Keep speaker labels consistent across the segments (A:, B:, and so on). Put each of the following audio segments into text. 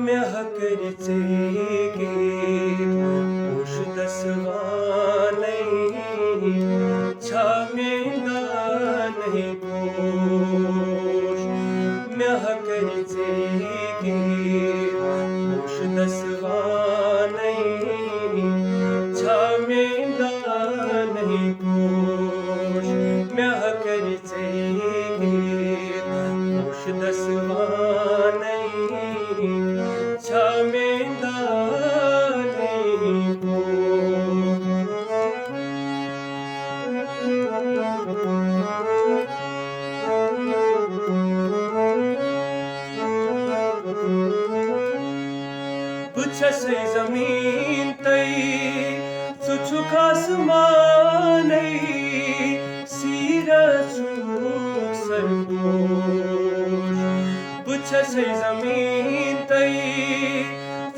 A: म्याह करचे गे पोष दसवानै छामेंदा नहीं पोष म्याह करचे गे पोष दसवानै छामेंदा नहीं पोष म्याह करचे गे पोष दसवानै छामेंदा नहीं पोष पुछसे जमीन तई सुछुक आसमानै सिर सुख सरपोष पुछसे जमीन तई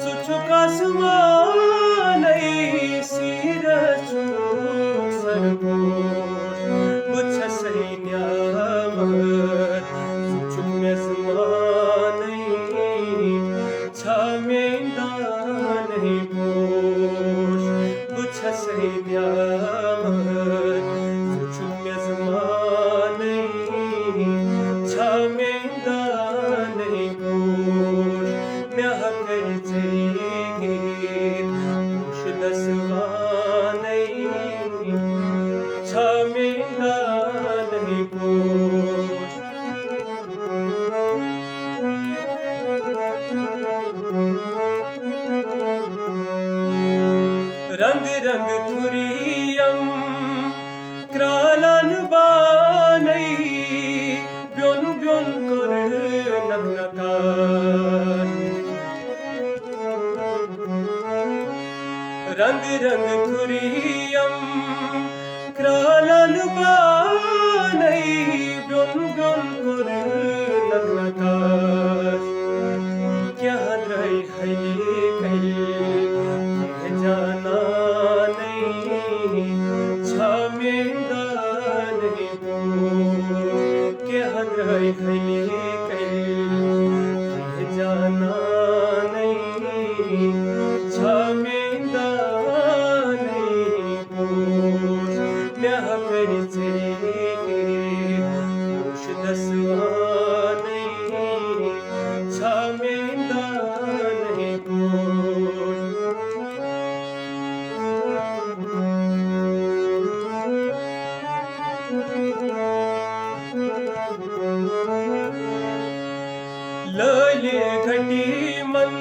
A: सुछुक आसमानै सिर सुख सरपोष पुछसे न्यामत सुछुक मेजमानै छामेंदा नहीं पोष पुछसे न्यामत सुछुक मेजमानै छामेंदा नहीं पोष म्याह करचे गे पोष दसवानै छामेंदा नहीं पोष रंग रंग तुरियम क्रालन बानै ब्योन ब्योन कर नगनकार रंग रंग तुरियम क्रालन बानै ब्योन ब्योन कर नगनकार क्या द्रई है कल जाना नहीं छामेंदा नहीं पोष के हद्रई है कल जाना नहीं छामेंदा नहीं पोष म्याह करचे गे पोष दसवानै छामेंदा नहीं पोष लले घटी मन